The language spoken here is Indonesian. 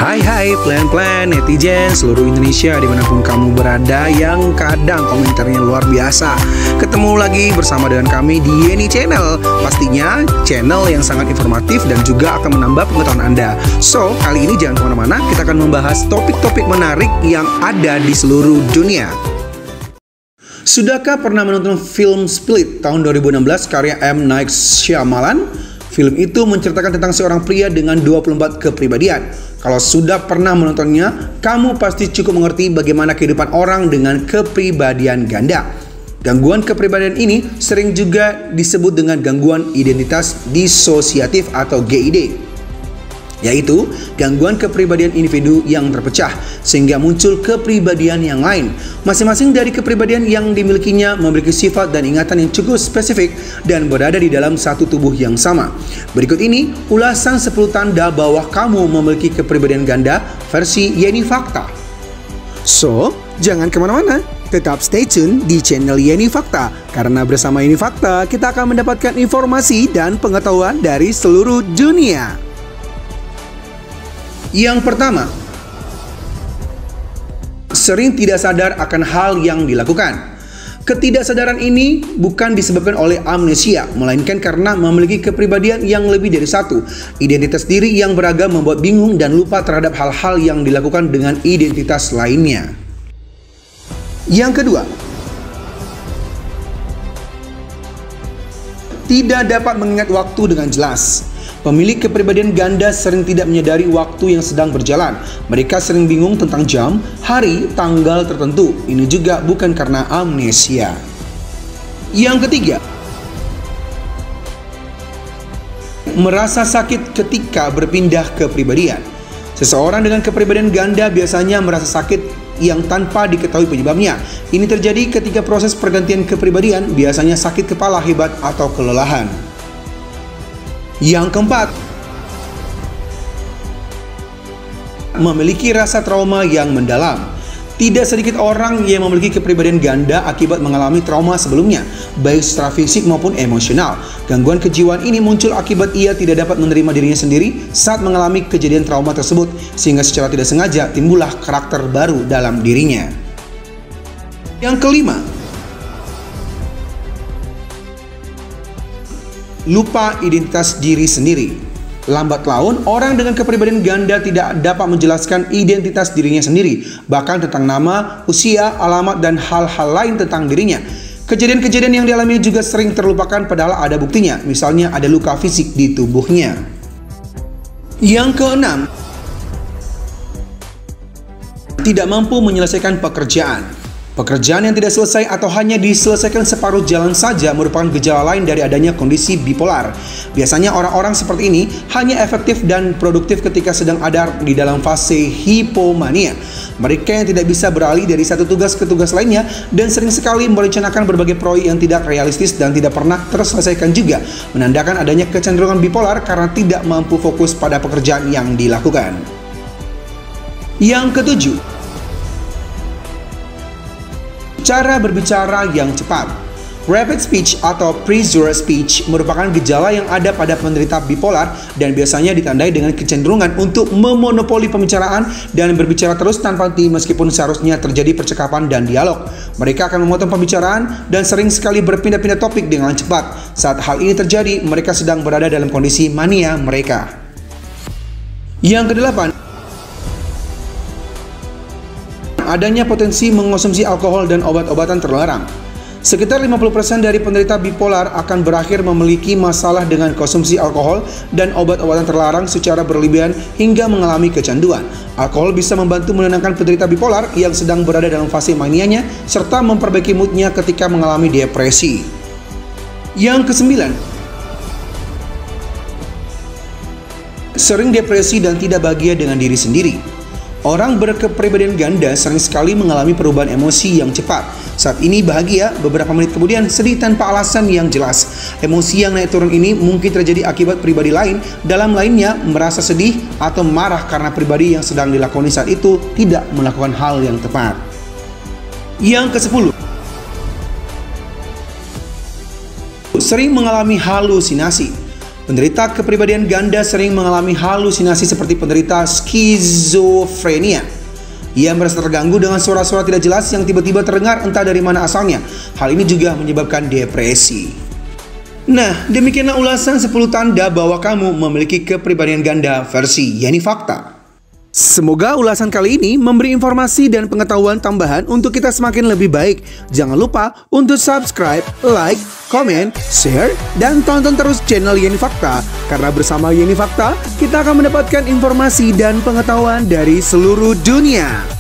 Hai plan-plan netizen seluruh Indonesia dimanapun kamu berada yang kadang komentarnya luar biasa. Ketemu lagi bersama dengan kami di Yeni Channel. Pastinya channel yang sangat informatif dan juga akan menambah pengetahuan Anda. So, kali ini jangan kemana-mana, kita akan membahas topik-topik menarik yang ada di seluruh dunia. Sudahkah pernah menonton film Split tahun 2016 karya M. Night Shyamalan? Film itu menceritakan tentang seorang pria dengan 24 kepribadian. Kalau sudah pernah menontonnya, kamu pasti cukup mengerti bagaimana kehidupan orang dengan kepribadian ganda. Gangguan kepribadian ini sering juga disebut dengan gangguan identitas disosiatif atau GID, yaitu gangguan kepribadian individu yang terpecah sehingga muncul kepribadian yang lain. Masing-masing dari kepribadian yang dimilikinya memiliki sifat dan ingatan yang cukup spesifik dan berada di dalam satu tubuh yang sama. Berikut ini ulasan 10 tanda bahwa kamu memiliki kepribadian ganda versi Yeni Fakta. So, jangan kemana-mana, tetap stay tune di channel Yeni Fakta, karena bersama Yeni Fakta kita akan mendapatkan informasi dan pengetahuan dari seluruh dunia. Yang pertama, sering tidak sadar akan hal yang dilakukan. Ketidaksadaran ini bukan disebabkan oleh amnesia, melainkan karena memiliki kepribadian yang lebih dari satu. Identitas diri yang beragam membuat bingung dan lupa terhadap hal-hal yang dilakukan dengan identitas lainnya. Yang kedua, tidak dapat mengingat waktu dengan jelas. Pemilik kepribadian ganda sering tidak menyadari waktu yang sedang berjalan. Mereka sering bingung tentang jam, hari, tanggal tertentu. Ini juga bukan karena amnesia. Yang ketiga, merasa sakit ketika berpindah kepribadian. Seseorang dengan kepribadian ganda biasanya merasa sakit yang tanpa diketahui penyebabnya. Ini terjadi ketika proses pergantian kepribadian, biasanya sakit kepala hebat atau kelelahan. Yang keempat, memiliki rasa trauma yang mendalam. Tidak sedikit orang yang memiliki kepribadian ganda akibat mengalami trauma sebelumnya, baik secara fisik maupun emosional. Gangguan kejiwaan ini muncul akibat ia tidak dapat menerima dirinya sendiri saat mengalami kejadian trauma tersebut, sehingga secara tidak sengaja timbullah karakter baru dalam dirinya. Yang kelima, lupa identitas diri sendiri. Lambat laun, orang dengan kepribadian ganda tidak dapat menjelaskan identitas dirinya sendiri, bahkan tentang nama, usia, alamat, dan hal-hal lain tentang dirinya. Kejadian-kejadian yang dialami juga sering terlupakan padahal ada buktinya, misalnya ada luka fisik di tubuhnya. Yang keenam, tidak mampu menyelesaikan pekerjaan. Pekerjaan yang tidak selesai atau hanya diselesaikan separuh jalan saja merupakan gejala lain dari adanya kondisi bipolar. Biasanya orang-orang seperti ini hanya efektif dan produktif ketika sedang ada di dalam fase hipomania. Mereka yang tidak bisa beralih dari satu tugas ke tugas lainnya dan sering sekali merencanakan berbagai proyek yang tidak realistis dan tidak pernah terselesaikan juga, menandakan adanya kecenderungan bipolar karena tidak mampu fokus pada pekerjaan yang dilakukan. Yang ketujuh, cara berbicara yang cepat. Rapid speech atau premature speech merupakan gejala yang ada pada penderita bipolar dan biasanya ditandai dengan kecenderungan untuk memonopoli pembicaraan dan berbicara terus tanpa henti meskipun seharusnya terjadi percakapan dan dialog. Mereka akan memotong pembicaraan dan sering sekali berpindah-pindah topik dengan cepat. Saat hal ini terjadi, mereka sedang berada dalam kondisi mania mereka. Yang kedelapan, adanya potensi mengonsumsi alkohol dan obat-obatan terlarang. Sekitar 50% dari penderita bipolar akan berakhir memiliki masalah dengan konsumsi alkohol dan obat-obatan terlarang secara berlebihan hingga mengalami kecanduan. Alkohol bisa membantu menenangkan penderita bipolar yang sedang berada dalam fase manianya serta memperbaiki moodnya ketika mengalami depresi. Yang kesembilan, sering depresi dan tidak bahagia dengan diri sendiri. Orang berkepribadian ganda sering sekali mengalami perubahan emosi yang cepat. Saat ini bahagia, beberapa menit kemudian sedih tanpa alasan yang jelas. Emosi yang naik turun ini mungkin terjadi akibat pribadi lain. Dalam lainnya, merasa sedih atau marah karena pribadi yang sedang dilakoni saat itu tidak melakukan hal yang tepat. Yang ke-10, sering mengalami halusinasi. Penderita kepribadian ganda sering mengalami halusinasi seperti penderita skizofrenia. Ia merasa terganggu dengan suara-suara tidak jelas yang tiba-tiba terdengar entah dari mana asalnya. Hal ini juga menyebabkan depresi. Nah, demikianlah ulasan 10 tanda bahwa kamu memiliki kepribadian ganda versi Yeni Fakta. Semoga ulasan kali ini memberi informasi dan pengetahuan tambahan untuk kita semakin lebih baik. Jangan lupa untuk subscribe, like, komen, share, dan tonton terus channel Yeni Fakta. Karena bersama Yeni Fakta, kita akan mendapatkan informasi dan pengetahuan dari seluruh dunia.